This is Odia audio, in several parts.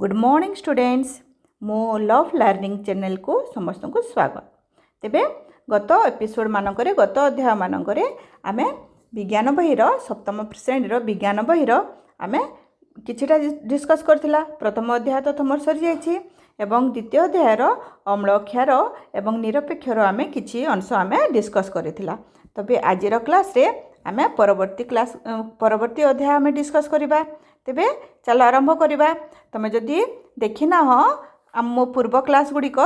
गुड मॉर्निंग स्टूडेंट्स मो लव लर्निंग चैनल को समस्त को स्वागत। तेबे गत एपिसोड मानकरे गत अध्याय मानकरे आमे विज्ञान बहिर सप्तम श्रेणी विज्ञान बहिर आमे किछिटा डिस्कस करथिला। प्रथम अध्याय तो तुमर सरी जाइछि एवं द्वितीय अध्यायर अम्ल क्षार एवं निरपेक्षर आमे किछि अंश आमे डिस्कस करथिला। तबे आजिर क्लास रे आमे परवर्ती अध्याय आमे डिस्कस करिबा। तेबे चलो आरंभ करिबा। तमे जदि देखिना मो पूर्व क्लास गुड़िक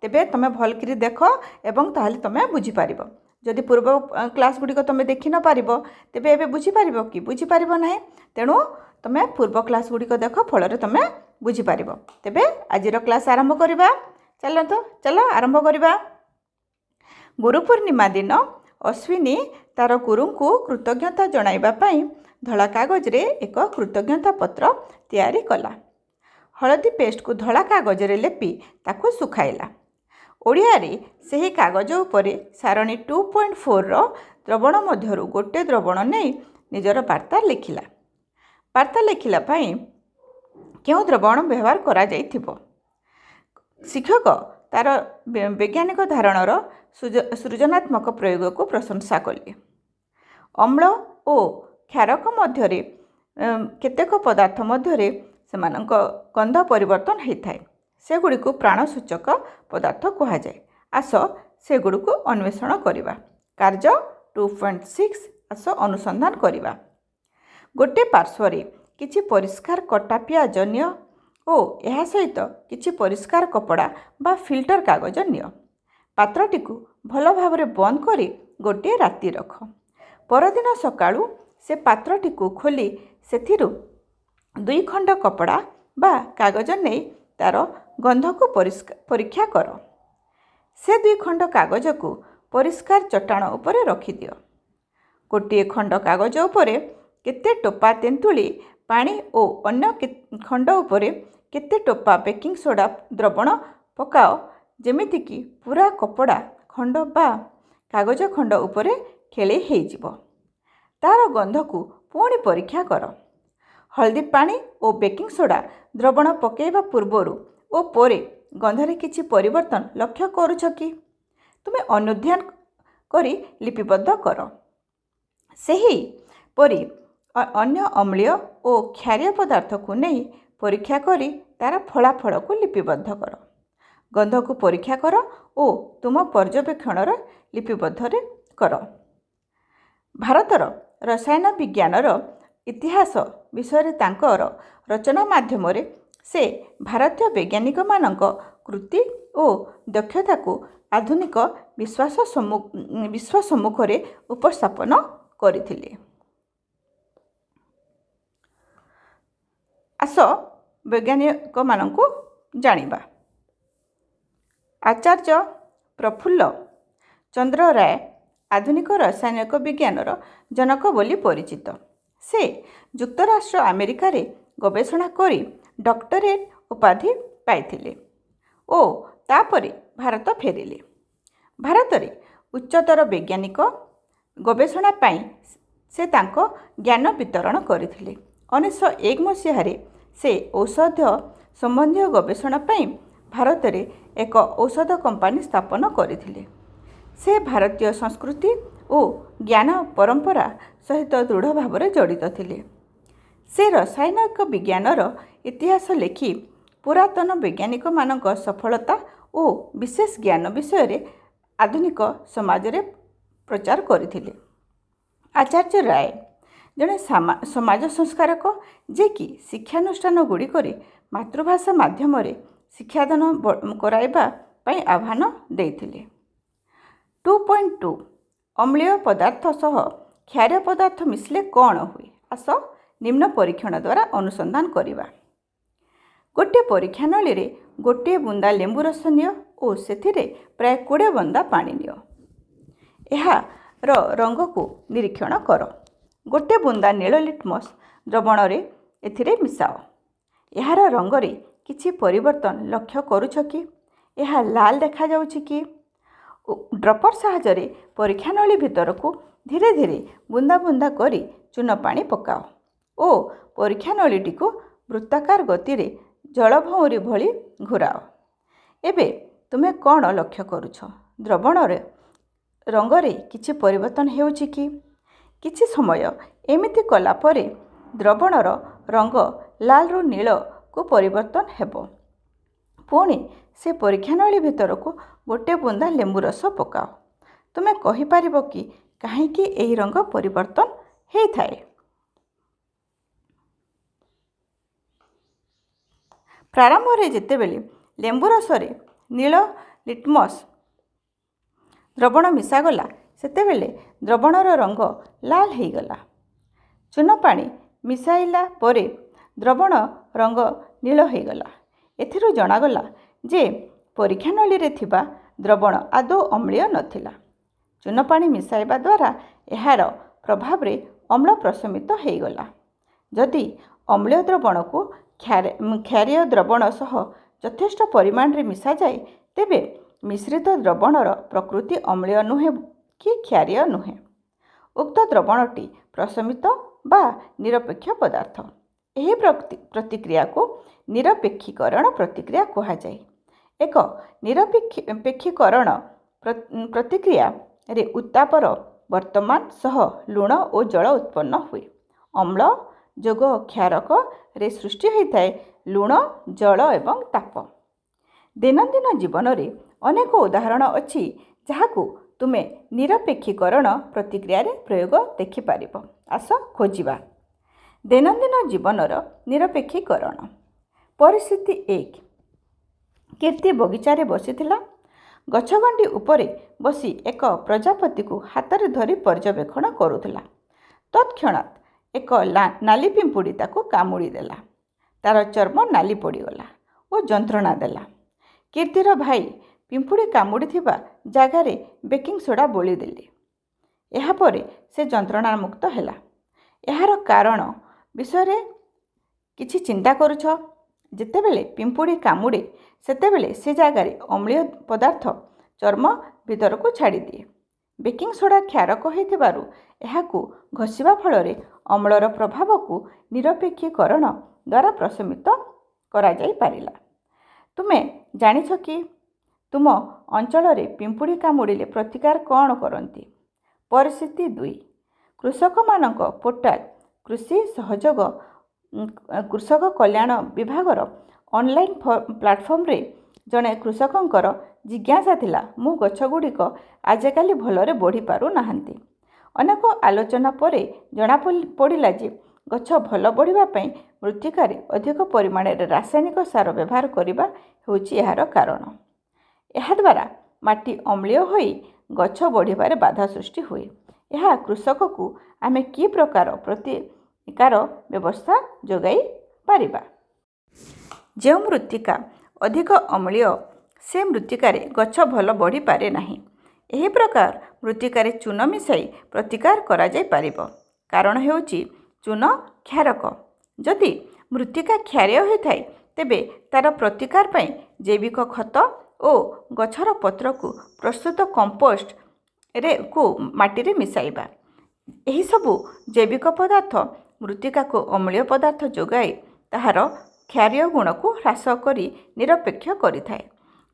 तेबे तमे भलकरी देख एवं ताहले तमे बुझी पारिबो। जदि पूर्व क्लास गुड़िक तमे देखि न पारिबो तेबे एबे बुझी पारिबो कि बुझी पारिबो नाही। तेणु तमे पूर्व क्लास गुड़िक देख फलरे तमे बुझी पारिबो। तेबे आजिर क्लास आरंभ करिबा। चलो आरंभ करिबा। गुरु पूर्णिमा दिन अश्विनी तार गुरु को कृतज्ञता जणाइबा पई धला कागज रे एक कृतज्ञता पत्र तैयारी कला। हलदी पेस्ट को धला कागज रे लेपि ताको सुखाइला। ओडिया रे सेही कागज उपरे सारणी 2.4 रो द्रवण मध्यरु गोटे द्रवण नहीं निजर वार्ता लिखिला। वार्ता लिखिला पई केउ द्रवण व्यवहार करा जाइथिबो। शिक्षक तार वैज्ञानिक धारणर सृजनात्मक प्रयोग को प्रशंसा कले। अम्ल और क्षारक मध्यरे केतेक पदार्थ मध्यरे सेमानक गंध परिवर्तन होता है। सेगुड़ी को प्राणसूचक पदार्थ कह जाए। आस सेगुड़ी को अन्वेषण करिबा। कार्य 2.6 आस अनुसंधान करिबा। गोटे पार्श्वरे किछि परिष्कार कटा पियाज निय और यह सहित किछि परिष्कार कपड़ा बा फिल्टर कागज निय। पात्रटी को भल भाव बंद करी गोटे राति रख। परदिन सकाळु से पात्रटी को खोली सेथिरु 2 खंड कपड़ा बा कागज नहीं तार गंध को परीक्षा कर। से 2 खंड कागज को परिष्कार चट्टाण उपरे रखी दियो। गोटे खंड कागज उपरे केते टोपा तेंतुली पानी और अन्य खंड उपरे केते टोपा बेकिंग सोडा द्रवण पकाओ जेमिति कि पूरा कपड़ा खंड बा कागज खंड उपरे खेले हेजिबो। तार गंध को पुणी परीक्षा कर। हल्दी पानी और बेकिंग सोडा द्रवण पकेवा पूर्वरु ओ परे गंधरे किछि परिवर्तन लक्ष्य करूछ कि? तुमे अनुध्यान करी लिपिबद्ध कर। सही परी अन्य अम्लीय और क्षारीय पदार्थ को नहीं परीक्षा करी तार फलाफल को लिपिबद्ध कर। गंध को परीक्षा कर और तुम पर्यवेक्षण लिपिबद्ध कर। भारतर रसायन विज्ञानर इतिहास विषय तांकर रचना माध्यम से भारतीय वैज्ञानिक मानक कृति और दक्षता को आधुनिक विश्व सम्मुख रे उपस्थापन करथिले। आस वैज्ञानिक मानक जानिबा। आचार्य प्रफुल्ल चंद्र राय आधुनिक रासायनिक विज्ञानर जनक बोली परिचित। से युक्तराष्ट्र अमेरिका रे गवेषणा करी डॉक्टरेट उपाधि पाइथिले ओ तापरे भारत फेरिले। भारत रे उच्चतर वैज्ञानिक गवेषणा पाई से तांको ज्ञान वितरण करथिले। 1901 मसीह से औषध संबंधी गवेषणा पाई भारत रे एक औषध कंपनी स्थापन करथिले। से भारतीय संस्कृति और ज्ञान परंपरा सहित दृढ़ भाव जड़ित थिले। से रासायनिक विज्ञानर इतिहास लेखि पुरातन वैज्ञानिक मानक सफलता और विशेष ज्ञान विषय आधुनिक समाज रे प्रचार करथिले। आचार्य राय जड़े समाज संस्कारक जे कि शिक्षानुष्ठान गुड़िक मातृभाषा माध्यम शिक्षादान कराइबा पई आह्वान देइथिले। 2.2 अम्लीय पदार्थ सह क्षारीय पदार्थ मिसले कौन हुए? आस निम्न परीक्षण द्वारा अनुसंधान करिबा। गोटे परीक्षा नली रे गोटे बुंदा लेंबू रस नियो और सेथिरे प्राय 20 बुंदा पानी नियो। एहार रंग को निरीक्षण कर। गोटे बुंदा नील लिटमस द्रवण रे एथिरे मिसाओ। एहार रंग रे किछि परिवर्तन लक्ष्य करूछ कि? एहा लाल देखा जाउछि कि? ड्रपर साहाय्य परीक्षा नली भितर को धीरे धीरे बुंदा बुंदा करी चून पानी पकाओ ओ परीक्षा नलीटी को वृत्ताकार गति रे ଜଳଭଉଁରୀ ଭଳି ଘୂରାଅ। ଏବେ ତୁମେ କ'ଣ ଲକ୍ଷ୍ୟ କରୁଛ? ଦ୍ରବଣରେ ରଙ୍ଗରେ କିଛି ପରିବର୍ତ୍ତନ ହେଉଛି କି? କିଛି ସମୟ ଏମିତି କଲା ପରେ ଦ୍ରବଣର ରଙ୍ଗ ଲାଲରୁ ନୀଳକୁ ପରିବର୍ତ୍ତନ ହେବ। ପୁଣି ସେ ପରୀକ୍ଷାନଳୀ ଭିତରକୁ ଗୋଟିଏ ବୁନ୍ଦା ଲେମ୍ବୁ ରସ ପକାଅ। ତୁମେ କହିପାରିବ କି କାହିଁକି ଏହି ରଙ୍ଗ ପରିବର୍ତ୍ତନ ହୋଇଥାଏ? ପ୍ରାରମ୍ଭରେ ଯେତେବେଳେ ଲେମ୍ବୁ ରସରେ ନୀଳ ଲିଟମସ୍ ଦ୍ରବଣ ମିଶାଗଲା ସେତେବେଳେ ଦ୍ରବଣର ରଙ୍ଗ ଲାଲ ହୋଇଗଲା। ଚୂନ ପାଣି ମିଶାଇଲା ପରେ ଦ୍ରବଣ ରଙ୍ଗ ନୀଳ ହୋଇଗଲା। ଏଥିରୁ ଜଣାଗଲା ଯେ ପରୀକ୍ଷାନଳୀରେ ଥିବା ଦ୍ରବଣ ଆଦୌ ଅମ୍ଳୀୟ ନଥିଲା। ଚୂନ ପାଣି ମିଶାଇବା ଦ୍ୱାରା ଏହାର ପ୍ରଭାବରେ ଅମ୍ଳ ପ୍ରଶମିତ ହୋଇଗଲା। ଯଦି ଅମ୍ଳୀୟ ଦ୍ରବଣକୁ କ୍ଷାରୀୟ ଦ୍ରବଣ ସହ ଯଥେଷ୍ଟ ପରିମାଣରେ ମିଶାଯାଏ ତେବେ ମିଶ୍ରିତ ଦ୍ରବଣର ପ୍ରକୃତି ଅମ୍ଳୀୟ ନୁହେଁ କି କ୍ଷାରୀୟ ନୁହେଁ। ଉକ୍ତ ଦ୍ରବଣଟି ପ୍ରଶମିତ ବା ନିରପେକ୍ଷ ପଦାର୍ଥ। ଏହି ପ୍ରତିକ୍ରିୟାକୁ ନିରପେକ୍ଷୀକରଣ ପ୍ରତିକ୍ରିୟା କୁହାଯାଏ। ଏକ ନିରପେକ୍ଷୀକରଣ ପ୍ରତିକ୍ରିୟାରେ ଉତ୍ତାପର ବର୍ତ୍ତମାନ ସହ ଲୁଣ ଓ ଜଳ ଉତ୍ପନ୍ନ ହୁଏ। ଅମ୍ଳ ଯୋଗ କ୍ଷାରକରେ ସୃଷ୍ଟି ହୋଇଥାଏ ଲୁଣ, ଜଳ ଏବଂ ତାପ। ଦୈନନ୍ଦିନ ଜୀବନରେ ଅନେକ ଉଦାହରଣ ଅଛି ଯାହାକୁ ତୁମେ ନିରପେକ୍ଷୀକରଣ ପ୍ରତିକ୍ରିୟାରେ ପ୍ରୟୋଗ ଦେଖିପାରିବ। ଆସ ଖୋଜିବା। ଦୈନନ୍ଦିନ ଜୀବନର ନିରପେକ୍ଷୀକରଣ। ପରିସ୍ଥିତି 1। କୀର୍ତ୍ତି ବଗିଚାରେ ବସିଥିଲା। ଗଛଗଣ୍ଡି ଉପରେ ବସି ଏକ ପ୍ରଜାପତିକୁ ହାତରେ ଧରି ପର୍ଯ୍ୟବେକ୍ଷଣ କରୁଥିଲା। ତତ୍କ୍ଷଣାତ୍ ଏକ ନାଲି ପିମ୍ପୁଡ଼ି ତାକୁ କାମୁଡ଼ି ଦେଲା। ତାର ଚର୍ମ ନାଲି ପଡ଼ିଗଲା ଓ ଯନ୍ତ୍ରଣା ଦେଲା। କୀର୍ତ୍ତିର ଭାଇ ପିମ୍ପୁଡ଼ି କାମୁଡ଼ିଥିବା ଜାଗାରେ ବେକିଂ ସୋଡ଼ା ବୋଳିଦେଲେ। ଏହାପରେ ସେ ଯନ୍ତ୍ରଣାମୁକ୍ତ ହେଲା। ଏହାର କାରଣ ବିଷୟରେ କିଛି ଚିନ୍ତା କରୁଛ? ଯେତେବେଳେ ପିମ୍ପୁଡ଼ି କାମୁଡ଼େ ସେତେବେଳେ ସେ ଜାଗାରେ ଅମ୍ଳୀୟ ପଦାର୍ଥ ଚର୍ମ ଭିତରକୁ ଛାଡ଼ିଦିଏ। ବେକିଂ ସୋଡ଼ା କ୍ଷାରକ ହୋଇଥିବାରୁ ଏହାକୁ ଘଷିବା ଫଳରେ ଅମ୍ଳର ପ୍ରଭାବକୁ ନିରପେକ୍ଷୀକରଣ ଦ୍ୱାରା ପ୍ରଶମିତ କରାଯାଇପାରିଲା। ତୁମେ ଜାଣିଛ କି ତୁମ ଅଞ୍ଚଳରେ ପିମ୍ପୁଡ଼ି କାମୁଡ଼ିଲେ ପ୍ରତିକାର କ'ଣ କରନ୍ତି? ପରିସ୍ଥିତି 2। କୃଷକମାନଙ୍କ ପୋର୍ଟାଲ କୃଷି ସହଯୋଗ କୃଷକ କଲ୍ୟାଣ ବିଭାଗର ଅନଲାଇନ୍ ପ୍ଲାଟଫର୍ମରେ ଜଣେ କୃଷକଙ୍କର ଜିଜ୍ଞାସା ଥିଲା, ମୁଁ ଗଛଗୁଡ଼ିକ ଆଜିକାଲି ଭଲରେ ବଢ଼ିପାରୁନାହାନ୍ତି। ଅନେକ ଆଲୋଚନା ପରେ ଜଣାପଡ଼ିଲା ଯେ ଗଛ ଭଲ ବଢ଼ିବା ପାଇଁ ମୃତ୍ତିକାରେ ଅଧିକ ପରିମାଣରେ ରାସାୟନିକ ସାର ବ୍ୟବହାର କରିବା ହେଉଛି ଏହାର କାରଣ। ଏହାଦ୍ୱାରା ମାଟି ଅମ୍ଳୀୟ ହୋଇ ଗଛ ବଢ଼ିବାରେ ବାଧା ସୃଷ୍ଟି ହୁଏ। ଏହା କୃଷକକୁ ଆମେ କି ପ୍ରକାର ପ୍ରତିକାର ବ୍ୟବସ୍ଥା ଯୋଗାଇ ପାରିବା? ଯେଉଁ ମୃତ୍ତିକା ଅଧିକ ଅମ୍ଳୀୟ ସେ ମୃତ୍ତିକାରେ ଗଛ ଭଲ ବଢ଼ିପାରେ ନାହିଁ। ଏହି ପ୍ରକାର ମୃତ୍ତିକାରେ ଚୂନ ମିଶାଇ ପ୍ରତିକାର କରାଯାଇପାରିବ। କାରଣ ହେଉଛି ଚୂନ କ୍ଷାରକ। ଯଦି ମୃତ୍ତିକା କ୍ଷାରୀୟ ହୋଇଥାଏ ତେବେ ତା'ର ପ୍ରତିକାର ପାଇଁ ଜୈବିକ ଖତ ଓ ଗଛର ପତ୍ରକୁ ପ୍ରସ୍ତୁତ କମ୍ପୋଷ୍ଟକୁ ମାଟିରେ ମିଶାଇବା। ଏହିସବୁ ଜୈବିକ ପଦାର୍ଥ ମୃତ୍ତିକାକୁ ଅମ୍ଳୀୟ ପଦାର୍ଥ ଯୋଗାଇ ତାହାର କ୍ଷାରୀୟ ଗୁଣକୁ ହ୍ରାସ କରି ନିରପେକ୍ଷ କରିଥାଏ।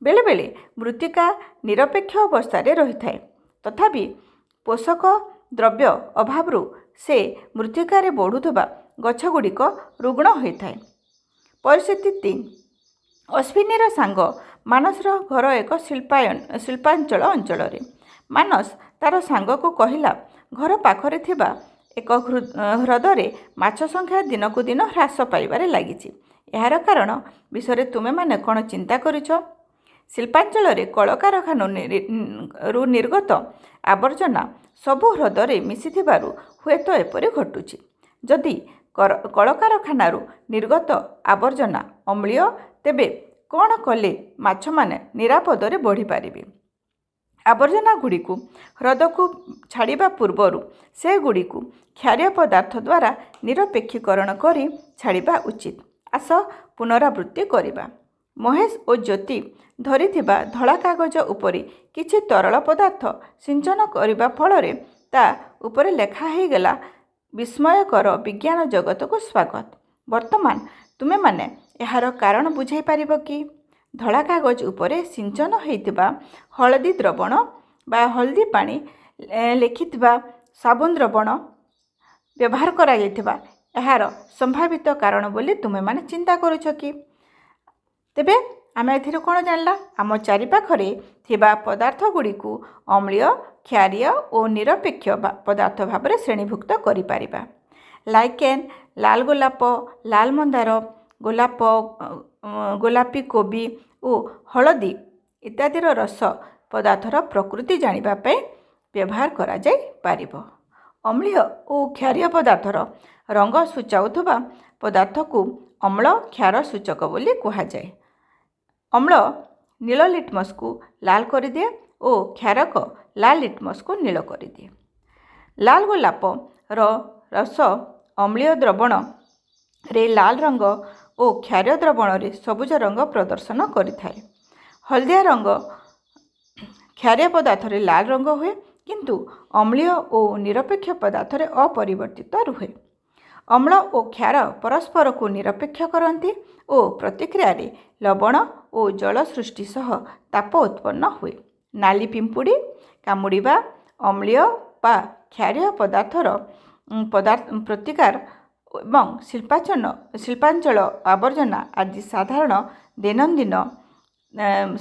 ବେଳେବେଳେ ମୃତ୍ତିକା ନିରପେକ୍ଷ ଅବସ୍ଥାରେ ରହିଥାଏ ତଥାପି ପୋଷକ ଦ୍ରବ୍ୟ ଅଭାବରୁ ସେ ମୃତ୍ତିକାରେ ବଢ଼ୁଥିବା ଗଛଗୁଡ଼ିକ ରୁଗ୍ଣ ହୋଇଥାଏ। ପରିସ୍ଥିତି 3। ଅଶ୍ୱିନୀର ସାଙ୍ଗ ମାନସର ଘର ଏକ ଶିଳ୍ପାଞ୍ଚଳ ଅଞ୍ଚଳରେ। ମାନସ ତାର ସାଙ୍ଗକୁ କହିଲା, ଘର ପାଖରେ ଥିବା ଏକ ହ୍ରଦରେ ମାଛ ସଂଖ୍ୟା ଦିନକୁ ଦିନ ହ୍ରାସ ପାଇବାରେ ଲାଗିଛି। ଏହାର କାରଣ ବିଷୟରେ ତୁମେମାନେ କ'ଣ ଚିନ୍ତା କରିଛ? ଶିଳ୍ପାଞ୍ଚଳରେ କଳକାରଖାନାରୁ ନିର୍ଗତ ଆବର୍ଜନା ସବୁ ହ୍ରଦରେ ମିଶିଥିବାରୁ ହୁଏତ ଏପରି ଘଟୁଛି। ଯଦି କଳକାରଖାନାରୁ ନିର୍ଗତ ଆବର୍ଜନା ଅମ୍ଳୀୟ ତେବେ କ'ଣ କଲେ ମାଛମାନେ ନିରାପଦରେ ବଢ଼ିପାରିବେ? ଆବର୍ଜନାଗୁଡ଼ିକୁ ହ୍ରଦକୁ ଛାଡ଼ିବା ପୂର୍ବରୁ ସେଗୁଡ଼ିକୁ କ୍ଷାରୀୟ ପଦାର୍ଥ ଦ୍ୱାରା ନିରପେକ୍ଷୀକରଣ କରି ଛାଡ଼ିବା ଉଚିତ। ଆସ ପୁନରାବୃତ୍ତି କରିବା। ମହେଶ ଓ ଜ୍ୟୋତି ଧରିଥିବା ଧଳା କାଗଜ ଉପରେ କିଛି ତରଳ ପଦାର୍ଥ ସିଞ୍ଚନ କରିବା ଫଳରେ ତା ଉପରେ ଲେଖା ହୋଇଗଲା, ବିସ୍ମୟକର ବିଜ୍ଞାନ ଜଗତକୁ ସ୍ୱାଗତ। ବର୍ତ୍ତମାନ ତୁମେମାନେ ଏହାର କାରଣ ବୁଝାଇ ପାରିବ କି? ଧଳା କାଗଜ ଉପରେ ସିଞ୍ଚନ ହୋଇଥିବା ହଳଦୀ ଦ୍ରବଣ ବା ହଳଦୀ ପାଣି ଲେଖିଥିବା ସାବୁନ ଦ୍ରବଣ ବ୍ୟବହାର କରାଯାଇଥିବା ଏହାର ସମ୍ଭାବିତ କାରଣ ବୋଲି ତୁମେମାନେ ଚିନ୍ତା କରୁଛ କି? ତେବେ ଆମେ ଏଥିରୁ କ'ଣ ଜାଣିଲା? ଆମ ଚାରିପାଖରେ ଥିବା ପଦାର୍ଥ ଗୁଡ଼ିକୁ ଅମ୍ଳୀୟ, କ୍ଷାରୀୟ ଓ ନିରପେକ୍ଷ ପଦାର୍ଥ ଭାବରେ ଶ୍ରେଣୀଭୁକ୍ତ କରିପାରିବା। ଲାଇକେନ୍, ଲାଲ ଗୋଲାପ, ଲାଲ ମନ୍ଦାର, ଗୋଲାପୀ କୋବି ଓ ହଳଦୀ ଇତ୍ୟାଦିର ରସ ପଦାର୍ଥର ପ୍ରକୃତି ଜାଣିବା ପାଇଁ ବ୍ୟବହାର କରାଯାଇପାରିବ। ଅମ୍ଳୀୟ ଓ କ୍ଷାରୀୟ ପଦାର୍ଥର ରଙ୍ଗ ସୂଚାଉଥିବା ପଦାର୍ଥକୁ ଅମ୍ଳ କ୍ଷାର ସୂଚକ ବୋଲି କୁହାଯାଏ। ଅମ୍ଳ ନୀଳ ଲିଟମସକୁ ଲାଲ କରିଦିଏ ଓ କ୍ଷାରକ ଲାଲ ଲିଟମସକୁ ନୀଳ କରିଦିଏ। ଲାଲ ଗୋଲାପର ରସ ଅମ୍ଳୀୟ ଦ୍ରବଣରେ ଲାଲ ରଙ୍ଗ ଓ କ୍ଷାରୀୟ ଦ୍ରବଣରେ ସବୁଜ ରଙ୍ଗ ପ୍ରଦର୍ଶନ କରିଥାଏ। ହଳଦିଆ ରଙ୍ଗ କ୍ଷାରୀୟ ପଦାର୍ଥରେ ଲାଲ ରଙ୍ଗ ହୁଏ, କିନ୍ତୁ ଅମ୍ଳୀୟ ଓ ନିରପେକ୍ଷ ପଦାର୍ଥରେ ଅପରିବର୍ତ୍ତିତ ରୁହେ। ଅମ୍ଳ ଓ କ୍ଷାର ପରସ୍ପରକୁ ନିରପେକ୍ଷ କରନ୍ତି ଓ ପ୍ରତିକ୍ରିୟାରେ ଲବଣ ଓ ଜଳ ସୃଷ୍ଟି ସହ ତାପ ଉତ୍ପନ୍ନ ହୁଏ। ନାଲି ପିମ୍ପୁଡ଼ି କାମୁଡ଼ିବା ଅମ୍ଳୀୟ ବା କ୍ଷାରୀୟ ପଦାର୍ଥର ପ୍ରତିକାର ଏବଂ ଶିଳ୍ପାଞ୍ଚଳ ଆବର୍ଜନା ଆଦି ସାଧାରଣ ଦୈନନ୍ଦିନ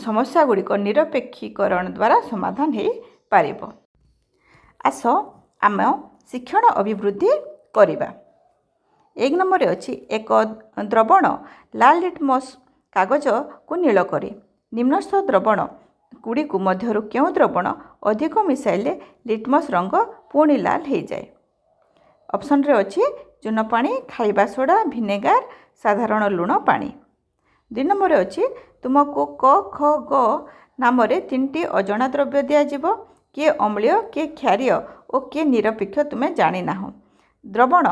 ସମସ୍ୟାଗୁଡ଼ିକ ନିରପେକ୍ଷୀକରଣ ଦ୍ୱାରା ସମାଧାନ ହୋଇପାରିବ। ଆସ ଆମ ଶିକ୍ଷଣ ଅଭିବୃଦ୍ଧି କରିବା। 1 ନମ୍ବରରେ ଅଛି ଏକ ଦ୍ରବଣ ଲାଲ ଲିଟମସ୍ କାଗଜକୁ ନୀଳ କରେ। ନିମ୍ନସ୍ଥ ଦ୍ରବଣ ଗୁଡ଼ିକୁ ମଧ୍ୟରୁ କେଉଁ ଦ୍ରବଣ ଅଧିକ ମିଶାଇଲେ ଲିଟମସ୍ ରଙ୍ଗ ପୁଣି ଲାଲ ହୋଇଯାଏ? ଅପସନରେ ଅଛି ଚୂନ ପାଣି, ଖାଇବା ସୋଡ଼ା, ଭିନେଗାର, ସାଧାରଣ ଲୁଣ ପାଣି। 2 ନମ୍ବରରେ ଅଛି ତୁମକୁ କ, ଖ, ଗ ନାମରେ 3ଟି ଅଜଣା ଦ୍ରବ୍ୟ ଦିଆଯିବ। କିଏ ଅମ୍ଳୀୟ, କିଏ କ୍ଷାରୀୟ ଓ କିଏ ନିରପେକ୍ଷ ତୁମେ ଜାଣିନାହଁ। ଦ୍ରବଣ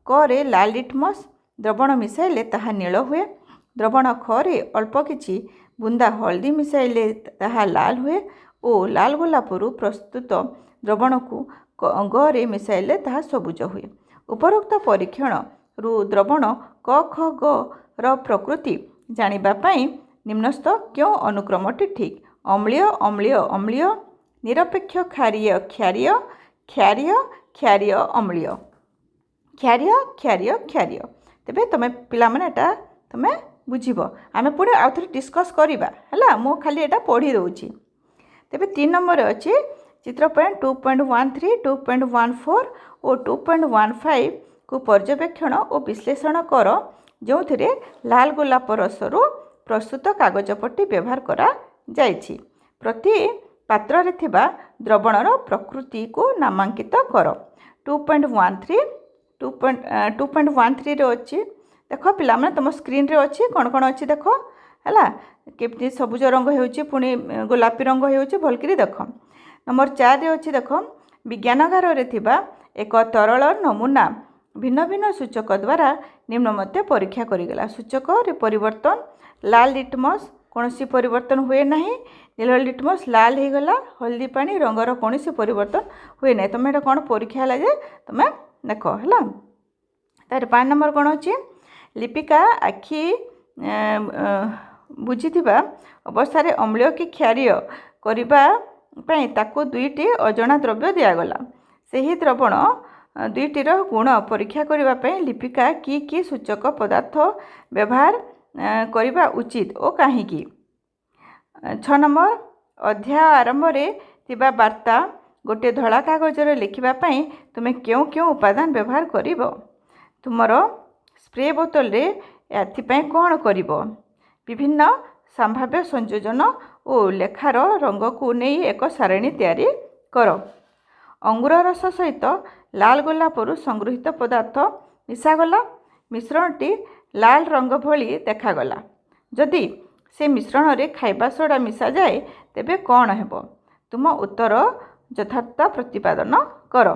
କରେ ଲାଲ ଲିଟମସ୍ ଦ୍ରବଣ ମିଶାଇଲେ ତାହା ନୀଳ ହୁଏ। ଦ୍ରବଣ ଖରେ ଅଳ୍ପ କିଛି ବୁନ୍ଦା ହଳଦୀ ମିଶାଇଲେ ତାହା ଲାଲ ହୁଏ ଓ ଲାଲ ଗୋଲାପରୁ ପ୍ରସ୍ତୁତ ଦ୍ରବଣକୁ ଗରେ ମିଶାଇଲେ ତାହା ସବୁଜ ହୁଏ। ଉପରୋକ୍ତ ପରୀକ୍ଷଣରୁ ଦ୍ରବଣ କ, ଖ, ଗର ପ୍ରକୃତି ଜାଣିବା ପାଇଁ ନିମ୍ନସ୍ଥ କେଉଁ ଅନୁକ୍ରମଟି ଠିକ୍? ଅମ୍ଳୀୟ, ଅମ୍ଳୀୟ, ଅମ୍ଳୀୟ, ନିରପେକ୍ଷ, କ୍ଷାରୀୟ, କ୍ଷାରୀୟ, କ୍ଷାରୀୟ, କ୍ଷାରୀୟ, ଅମ୍ଳୀୟ, କ୍ଷାରୀୟ, କ୍ଷାରୀୟ, କ୍ଷାରୀୟ। ତେବେ ତୁମେ ପିଲାମାନେ ଏଇଟା ତୁମେ ବୁଝିବ। ଆମେ ପୁଣି ଆଉ ଥରେ ଡିସ୍କସ୍ କରିବା ହେଲା, ମୁଁ ଖାଲି ଏଇଟା ପଢ଼ି ଦେଉଛି। ତେବେ 3 ନମ୍ବରରେ ଅଛି ଚିତ୍ର ପଏଣ୍ଟ 2.13, 2.14 ଓ 2.15କୁ ପର୍ଯ୍ୟବେକ୍ଷଣ ଓ ବିଶ୍ଳେଷଣ କର, ଯେଉଁଥିରେ ଲାଲ ଗୋଲାପ ରସରୁ ପ୍ରସ୍ତୁତ କାଗଜପଟି ବ୍ୟବହାର କରାଯାଇଛି। ପ୍ରତି ପାତ୍ରରେ ଥିବା ଦ୍ରବଣର ପ୍ରକୃତିକୁ ନାମାଙ୍କିତ କର। 2.13ରେ ଅଛି, ଦେଖ ପିଲାମାନେ ତୁମ ସ୍କ୍ରିନ୍ରେ ଅଛି କ'ଣ କ'ଣ ଅଛି ଦେଖ ହେଲା, କେମିତି ସବୁଜ ରଙ୍ଗ ହେଉଛି ପୁଣି ଗୋଲାପୀ ରଙ୍ଗ ହେଉଛି, ଭଲକିରି ଦେଖ। ନମ୍ବର 4ରେ ଅଛି ଦେଖ, ବିଜ୍ଞାନାଗାରରେ ଥିବା ଏକ ତରଳ ନମୁନା ଭିନ୍ନ ଭିନ୍ନ ସୂଚକ ଦ୍ୱାରା ନିମ୍ନମତେ ପରୀକ୍ଷା କରିଗଲା। ସୂଚକରେ ପରିବର୍ତ୍ତନ, ଲାଲ ଲିଟମସ୍ କୌଣସି ପରିବର୍ତ୍ତନ ହୁଏ ନାହିଁ, ନୀଳ ଲିଟମସ୍ ଲାଲ ହୋଇଗଲା, ହଳଦୀ ପାଣି ରଙ୍ଗର କୌଣସି ପରିବର୍ତ୍ତନ ହୁଏ ନାହିଁ। ତୁମେ ଏଇଟା କ'ଣ ପରୀକ୍ଷା ହେଲା ଯେ ତୁମେ ଦେଖ ହେଲା। ତାର 5 ନମ୍ବର କ'ଣ ଅଛି? ଲିପିକା ଆଖି ବୁଝିଥିବା ଅବସ୍ଥାରେ ଅମ୍ଳୀୟ କି କ୍ଷାରୀୟ କରିବା ପାଇଁ ତାକୁ 2ଟି ଅଜଣା ଦ୍ରବ୍ୟ ଦିଆଗଲା। ସେହି ଦ୍ରବଣ 2ଟିର ଗୁଣ ପରୀକ୍ଷା କରିବା ପାଇଁ ଲିପିକା କି ସୂଚକ ପଦାର୍ଥ ବ୍ୟବହାର କରିବା ଉଚିତ ଓ କାହିଁକି? 6 ନମ୍ବର, ଅଧ୍ୟାୟ ଆରମ୍ଭରେ ଥିବା ବାର୍ତ୍ତା ଗୋଟିଏ ଧଳା କାଗଜରେ ଲେଖିବା ପାଇଁ ତୁମେ କେଉଁ କେଉଁ ଉପାଦାନ ବ୍ୟବହାର କରିବ? ତୁମର ସ୍ପ୍ରେ ବୋତଲରେ ଏଥିପାଇଁ କ'ଣ କରିବ? ବିଭିନ୍ନ ସମ୍ଭାବ୍ୟ ସଂଯୋଜନ ଓ ଲେଖାର ରଙ୍ଗକୁ ନେଇ ଏକ ସାରଣୀ ତିଆରି କର। ଅଙ୍ଗୁର ରସ ସହିତ ଲାଲ ଗୋଲାପରୁ ସଂଗୃହୀତ ପଦାର୍ଥ ମିଶାଗଲା। ମିଶ୍ରଣଟି ଲାଲ ରଙ୍ଗ ଭଳି ଦେଖାଗଲା। ଯଦି ସେ ମିଶ୍ରଣରେ ଖାଇବା ସୋଡ଼ା ମିଶାଯାଏ ତେବେ କ'ଣ ହେବ? ତୁମ ଉତ୍ତର ଯଥାର୍ଥ ପ୍ରତିପାଦନ କର।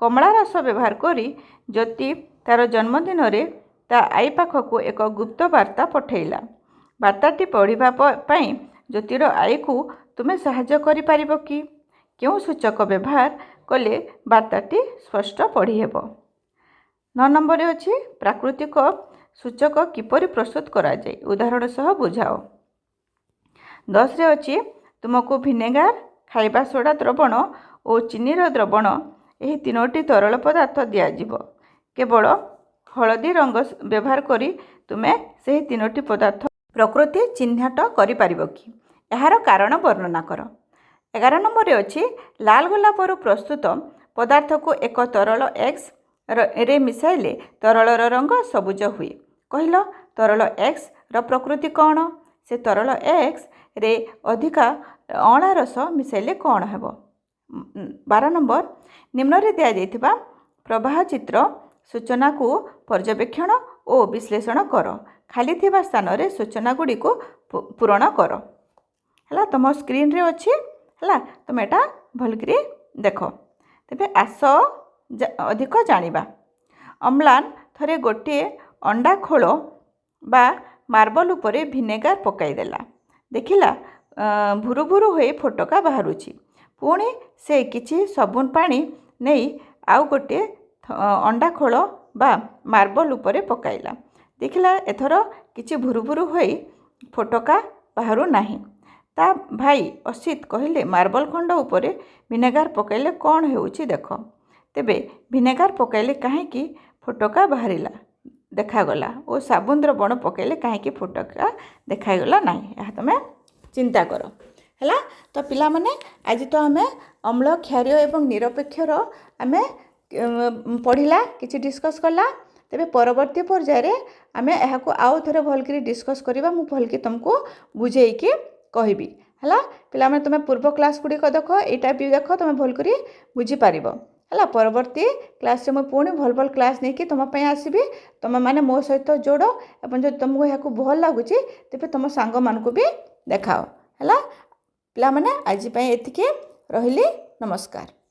କମଳା ରସ ବ୍ୟବହାର କରି ଜ୍ୟୋତି ତାର ଜନ୍ମଦିନରେ ତା ଆଈ ପାଖକୁ ଏକ ଗୁପ୍ତ ବାର୍ତ୍ତା ପଠାଇଲା। ବାର୍ତ୍ତାଟି ପଢ଼ିବା ପାଇଁ ଜ୍ୟୋତିର ଆଈକୁ ତୁମେ ସାହାଯ୍ୟ କରିପାରିବ କି? କେଉଁ ସୂଚକ ବ୍ୟବହାର କଲେ ବାର୍ତ୍ତାଟି ସ୍ପଷ୍ଟ ପଢ଼ି ହେବ? 9 ନମ୍ବରରେ ଅଛି ପ୍ରାକୃତିକ ସୂଚକ କିପରି ପ୍ରସ୍ତୁତ କରାଯାଏ ଉଦାହରଣ ସହ ବୁଝାଅ। 10ରେ ଅଛି ତୁମକୁ ଭିନେଗାର, ଖାଇବା ସୋଡ଼ା ଦ୍ରବଣ ଓ ଚିନିର ଦ୍ରବଣ ଏହି ତିନୋଟି ତରଳ ପଦାର୍ଥ ଦିଆଯିବ। କେବଳ ହଳଦୀ ରଙ୍ଗ ବ୍ୟବହାର କରି ତୁମେ ସେହି ତିନୋଟି ପଦାର୍ଥ ପ୍ରକୃତି ଚିହ୍ନଟ କରିପାରିବ କି? ଏହାର କାରଣ ବର୍ଣ୍ଣନା କର। 11 ନମ୍ବରରେ ଅଛି ଲାଲ ଗୋଲାପରୁ ପ୍ରସ୍ତୁତ ପଦାର୍ଥକୁ ଏକ ତରଳ ରେ ମିଶାଇଲେ ତରଳର ରଙ୍ଗ ସବୁଜ ହୁଏ। କହିଲ ତରଳ ର ପ୍ରକୃତି କ'ଣ? ସେ ତରଳ ରେ ଅଧିକା ଅଁଳା ରସ ମିଶାଇଲେ କ'ଣ ହେବ? 12 ନମ୍ବର ନିମ୍ନରେ ଦିଆଯାଇଥିବା ପ୍ରବାହ ଚିତ୍ର ସୂଚନାକୁ ପର୍ଯ୍ୟବେକ୍ଷଣ ଓ ବିଶ୍ଳେଷଣ କର। ଖାଲି ଥିବା ସ୍ଥାନରେ ସୂଚନାଗୁଡ଼ିକୁ ପୂରଣ କର। ହେଲା ତୁମ ସ୍କ୍ରିନ୍ରେ ଅଛି। ହେଲା ତୁମେ ଏଇଟା ଭଲକରି ଦେଖ। ତେବେ ଆସ ଅଧିକ ଜାଣିବା। ଅମ୍ଳାନ ଥରେ ଗୋଟିଏ ଅଣ୍ଡା ଖୋଳ ବା ମାର୍ବଲ ଉପରେ ଭିନେଗାର ପକାଇଦେଲା। ଦେଖିଲା ଭୁରୁ ଭୁରୁ ହୋଇ ଫୋଟକା ବାହାରୁଛି। ପୁଣି ସେ କିଛି ସାବୁନ ପାଣି ନେଇ ଆଉ ଗୋଟିଏ ଅଣ୍ଡା ଖୋଳ ବା ମାର୍ବଲ ଉପରେ ପକାଇଲା। ଦେଖିଲା ଏଥର କିଛି ଭୁରୁ ଭୁରୁ ହୋଇ ଫୋଟକା ବାହାରୁ ନାହିଁ। ତା ଭାଇ ଅସିତ କହିଲେ ମାର୍ବଲ ଖଣ୍ଡ ଉପରେ ଭିନେଗାର ପକାଇଲେ କ'ଣ ହେଉଛି ଦେଖ। ତେବେ ଭିନେଗାର ପକାଇଲେ କାହିଁକି ଫୋଟକା ବାହାରିଲା ଦେଖାଗଲା ଓ ସାବୁନ ଦ୍ରବଣ ପକାଇଲେ କାହିଁକି ଫୋଟକା ଦେଖାଗଲା ନାହିଁ? ଏହା ତୁମେ ଚିନ୍ତା କର। ହେଲା ତ ପିଲାମାନେ ଆଜି ତ ଆମେ ଅମ୍ଳ, କ୍ଷାରୀୟ ଏବଂ ନିରପେକ୍ଷର ଆମେ ପଢ଼ିଲା, କିଛି ଡିସ୍କସ୍ କଲା। ତେବେ ପରବର୍ତ୍ତୀ ପର୍ଯ୍ୟାୟରେ ଆମେ ଏହାକୁ ଆଉ ଥରେ ଭଲକରି ଡିସ୍କସ୍ କରିବା। ମୁଁ ଭଲକି ତୁମକୁ ବୁଝେଇକି କହିବି। ହେଲା ପିଲାମାନେ ତୁମେ ପୂର୍ବ କ୍ଲାସ୍ ଗୁଡ଼ିକ ଦେଖ, ଏଇଟା ବି ଦେଖ, ତୁମେ ଭଲକରି ବୁଝିପାରିବ। ହେଲା ପରବର୍ତ୍ତୀ କ୍ଲାସ୍ରେ ମୁଁ ପୁଣି ଭଲ ଭଲ କ୍ଲାସ୍ ନେଇକି ତୁମ ପାଇଁ ଆସିବି। ତୁମେମାନେ ମୋ ସହିତ ଯୋଡ଼ ଏବଂ ଯଦି ତୁମକୁ ଏହାକୁ ଭଲ ଲାଗୁଛି ତେବେ ତୁମ ସାଙ୍ଗମାନଙ୍କୁ ବି ଦେଖାଅ। ହେଲା ପିଲାମାନେ ଆଜି ପାଇଁ ଏତିକି ରହିଲି। ନମସ୍କାର।